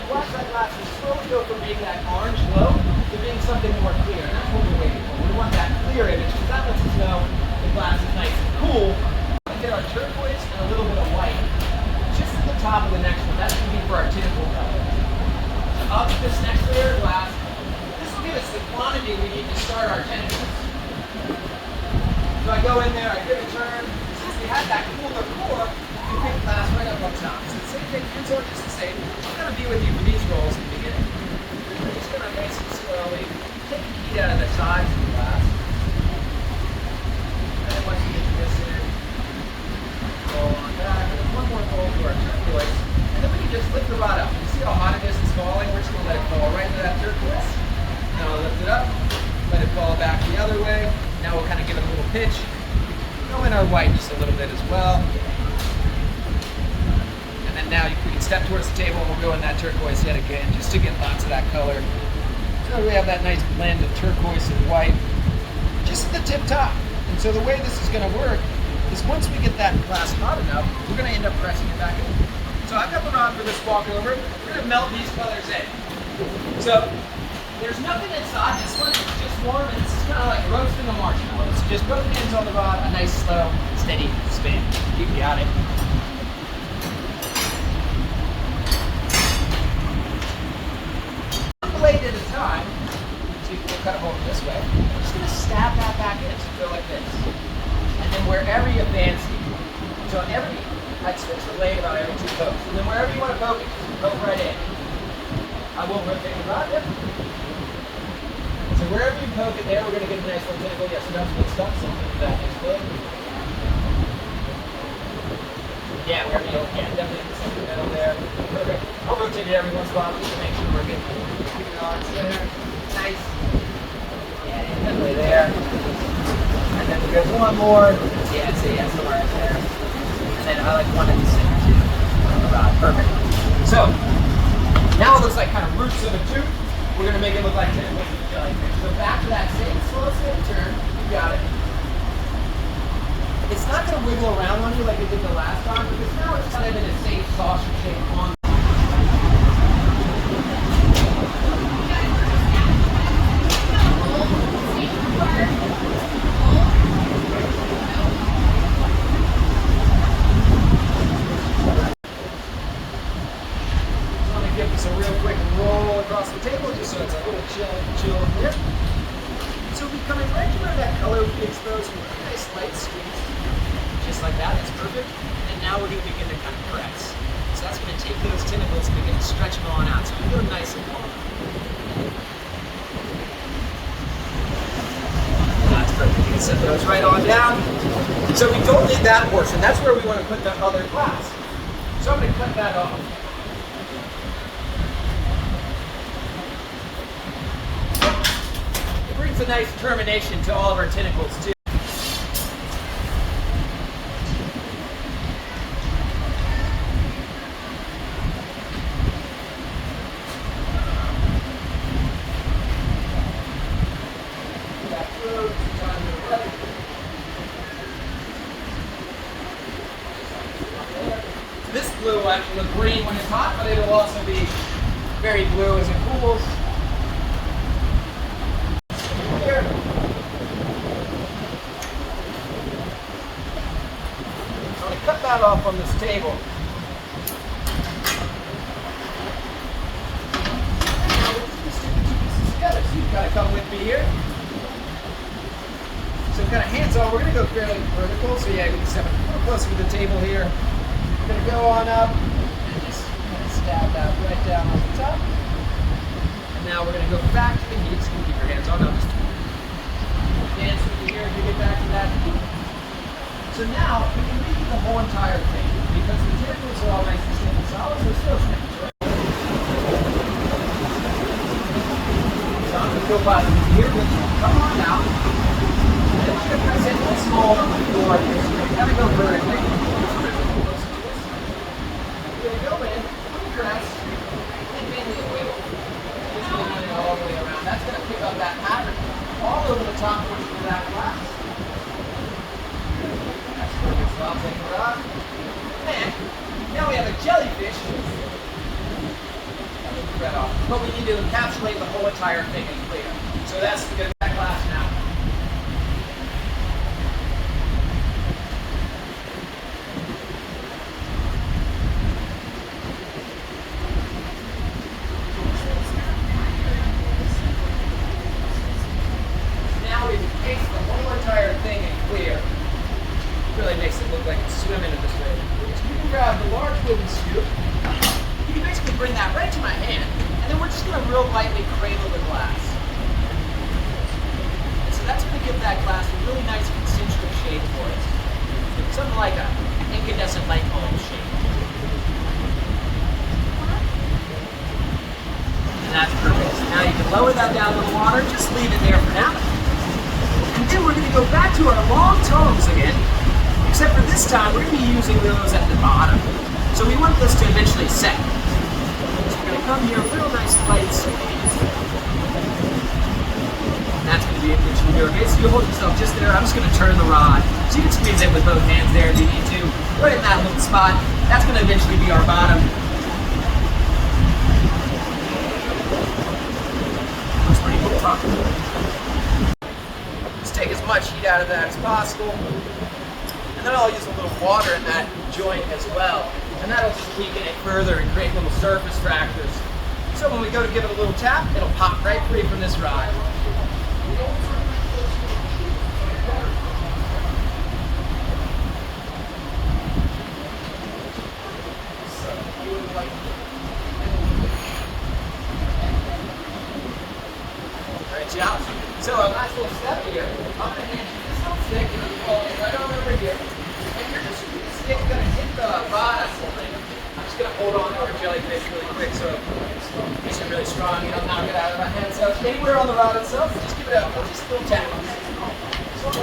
you watch that glass, we slowly go from being that orange glow to being something more clear. And that's what we're waiting for. We want that clear image because that lets us know the glass is nice and cool. We get our turquoise and a little bit of white just at the top of the next one. That's going to be for our tentacle color. So up this next layer of glass, this will give us the quantity we need to start our tentacles. So I go in there, I give a turn. Since we had that cooler core, you pick glass right up on top. So the same thing, hands are just the same. I'm going to be with you for these rolls in the beginning. I'm just going to nice and slowly take the heat out of the sides of the glass. And then once you get this in, roll on back. And then one more roll to our turquoise. And then we can just lift the rod up. You see how hot it is? It's falling. We're just going to let it fall right into that turquoise. Now I'll lift it up, let it fall back the other way. Now we'll kind of give it a little pitch. Throw in our white just a little bit as well. And then now we can step towards the table and we'll go in that turquoise yet again, just to get lots of that color. So we have that nice blend of turquoise and white, just at the tip top. And so the way this is going to work is once we get that glass hot enough, we're going to end up pressing it back in. So I've got the rod for this walkover. We're going to melt these colors in. So there's nothing inside this one, it's just warm, and it's kind of like roasting a marshmallow. So just put the hands on the rod, a nice slow, steady spin. You got it. One blade at a time, so you can cut it over this way. I'm just going to stab that back in, so go like this. And then wherever you fancy, so I'd switch the blade about every 2 pokes. And then wherever you want to poke it, just poke right in. I won't rotate the rod there. So wherever you poke it there, we're going to get a nice little tentacle. Yes, it doesn't get stuck, so we'll do that next blade. Yeah, wherever you, yeah, definitely in the middle there. Perfect. I'll rotate it every once in a while just to make sure we're getting it on center. Nice. Yeah, definitely there. And then there's one more. Yeah, see, that's the right there. And then I like one in the center too. Perfect. So now it looks like kind of roots of a tooth. We're going to make it look like tentacles of a jellyfish. So back to that same slow turn. You got it. It's not going to wiggle around on you like it did the last time, because now it's kind of in a safe saucer shape on. Give us a real quick roll across the table just so it's a little chill here. So we're coming right to where that color would be exposed with a nice light squeeze. Just like that, that's perfect. And now we're going to begin to kind of press. So that's going to take those tentacles and begin to stretch them on out. So we go nice and long. That's perfect. You can set those right on down. So we don't need that portion. That's where we want to put the other glass. So I'm going to cut that off. Brings a nice termination to all of our tentacles too. This blue will actually look green when it's hot, but it'll also be very blue as it cools. Cut that off on this table. Now let's just stick the 2 pieces together. So you've got to come with me here. So kind of hands on. We're going to go fairly vertical. So yeah, we can step a little closer to the table here. We're going to go on up and just kind of stab that right down on the top. And now we're going to go back to the heat. So you can keep your hands on. I'll just dance with you here as you get back to that heat. So now we can reheat the whole entire thing because the tentacles are all nice and stable solids. They're still strange, right? So I'm going to go by here with you. Come on out. And then we're going to press it a little smaller on the floor here. So we're going to go vertically. We're going to go in, press, and mainly a wiggle. Just wiggling it all the way around. That's going to pick up that pattern all over the top portion of that glass. So I'll take a rod. And now we have a jellyfish thread off. But we need to encapsulate the whole entire thing in clear. So that's the good that glass now. Now we've encased the whole entire thing in clear. It really makes it look like it's swimming in this way. So you can grab the large wooden scoop. You can basically bring that right to my hand, and then we're just going to real lightly cradle the glass. And so that's going to give that glass a really nice concentric shape for us. Something like an incandescent light bulb shape. And that's perfect. So now you can lower that down to the water, just leave it there for now. And then we're going to go back to our long tongues again, except for this time we're going to be using those at the bottom. So we want this to eventually set. So we're going to come here, real nice light squeeze. And that's going to be it that you do. Okay, so you hold yourself just there. I'm just going to turn the rod. So you can squeeze it with both hands there if you need to. Right in that little spot. That's going to eventually be our bottom. Looks pretty cool, huh? Just take as much heat out of that as possible. And then I'll use a little water in that joint as well. And that'll just weaken it further and create little surface fractures. So when we go to give it a little tap, it'll pop right free from this rod. Great job. So our last little step here, I'm going to hand you this little stick, and you pull it right on over here. And you're just, this stick's going to hit the rod I'm holding. I'm just going to hold on to our jellyfish really quick so it makes it really strong. You don't knock it out of my hand. So anywhere on the rod itself, just give it just a little tap. One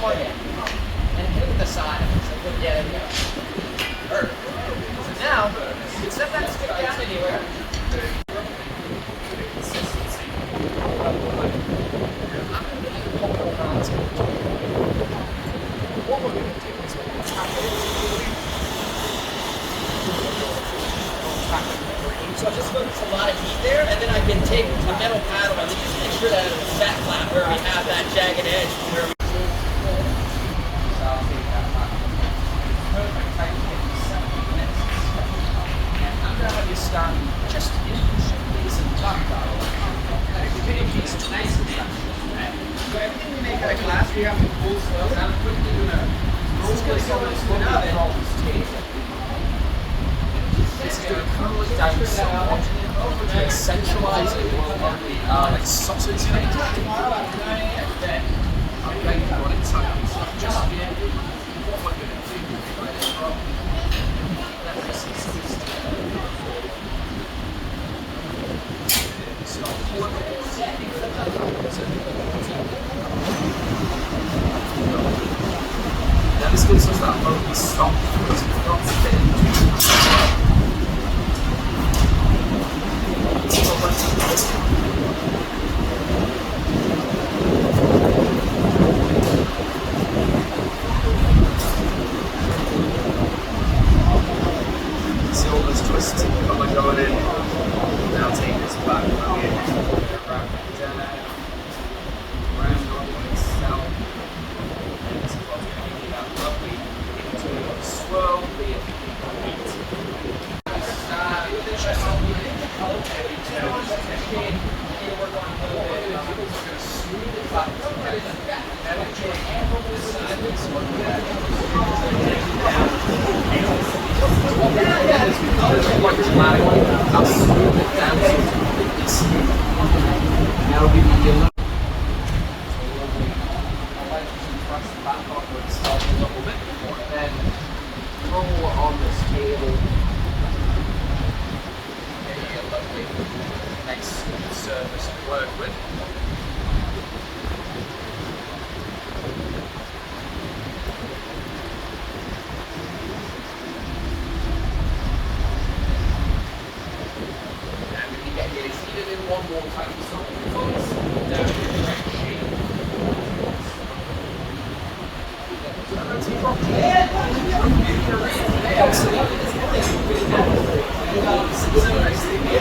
more hand. And hit it with the side. So yeah, there you go. Perfect. So now, you can set that stick down anywhere. What we're going to do is we're going to tap it. So I just focus a lot of heat there, and then I can take the metal paddle and just make sure that it's fat flat where we have that jagged edge. Where we I'm going to have you start just in the top bottle. It's nice and flat. So everything we make out of glass, we have to cool slow. And I'm putting it in a roll so into an oven. This is going to curl it down so much to centralize it like sausage. I'm going to run it tight. Just what we're going to do. Let me see some now this gives us that open stop because it's not thin. See all those twists colour going in. Now take this back here. Wrap it down. Round on itself. And this is what's going to give you that lovely into a swirl, be it on this table. Nice surface to work with. And we can get it seated in one more time. So focus down in the correct shape.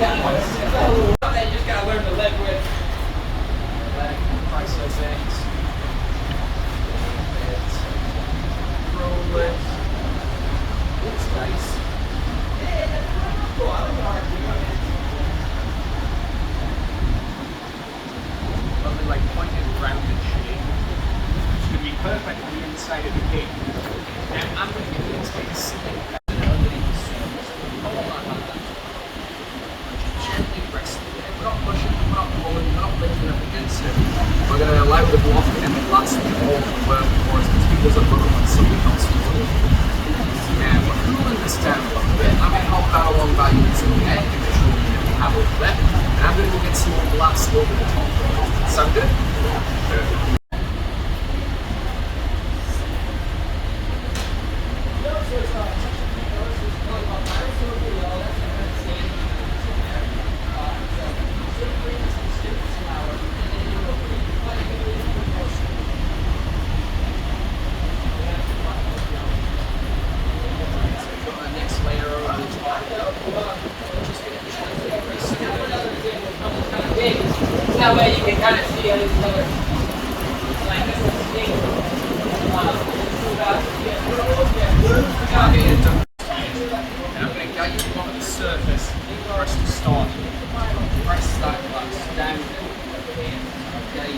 You just gotta learn to live with. Priceless things. Roll it. Looks nice. Cool. I like the art. Lovely, like pointed, rounded shape. It's gonna be perfect on the inside of the cake. And I'm gonna get this cake sitting underneath the surface. Hold on like that. Gently press it. We're not pushing, we're not pulling, we're not lifting up against it. We're gonna allow the block and the glass to hold the work for us because it doesn't look like something else is doing. And we're cooling this down a little bit. I'm gonna help that along by using the air conditioning that we have over there. And I'm gonna go get some more glass over the top. Sound good? Perfect. That way you can kind of see how these colors like this is big. And I'm going to get you on the surface first to start. Press that glass down. Okay.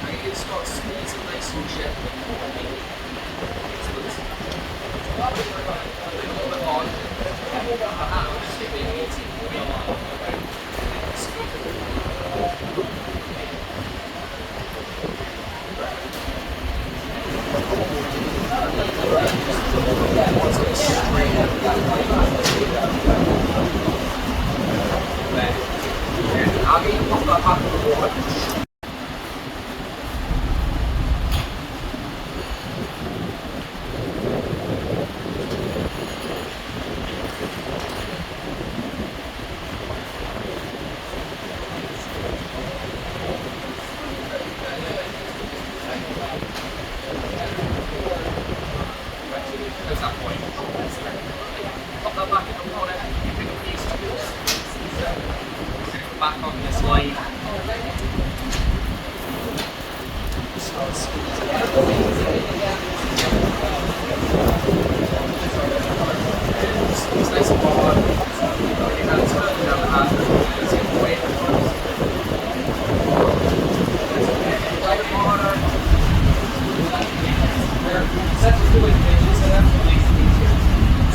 I need to start squeezing nice and gently. A little bit hard. I'll get you pop that back in the water. There's that point. Pop that back in the water. You pick up these tools. Back on this line. Start squeeze nice and hard. Your hands further down the hand. It's in the way. Right harder. That's just the way the page is set up. It makes it easier.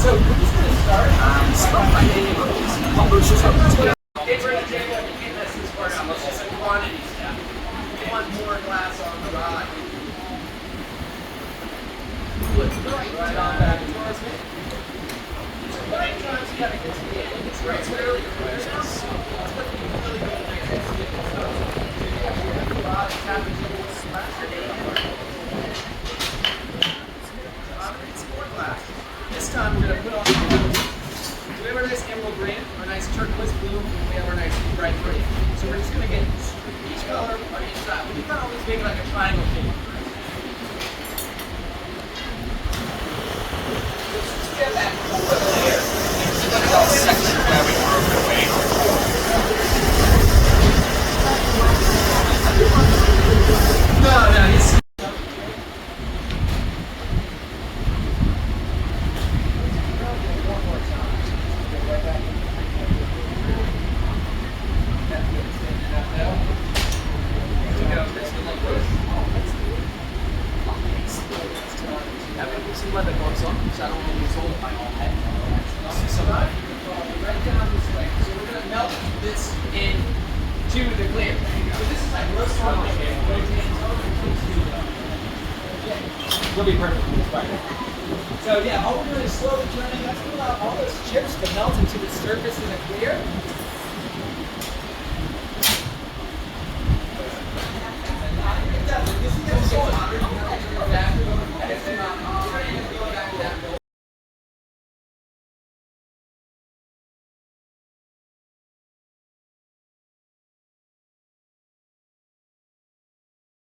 So we're just going to start and start by making pop those just up together. Okay, we're going to take you can't mess this part out. It's just a quantity step. You want more glass on the rod. Right on back towards me. Right times you gotta get to the end. It's right really clear now. It's looking really good. Rod tap into the splash your name. Some more glass. This time we're gonna put on we have our nice emerald green, our nice turquoise blue, and we have our nice bright green. So we're just gonna get each color on each side. We can always make it like a triangle shape. Get that over there. Look at that section where we broke away. No, he's some leather gloves on, so I don't want to lose all of my whole head. So right down this way. So we're going to melt this into the clear. So this is like roast on my hand. We'll be perfect for this part. So yeah, all we're doing is slowly turning. That's going to allow all those chips to melt into the surface of the clear.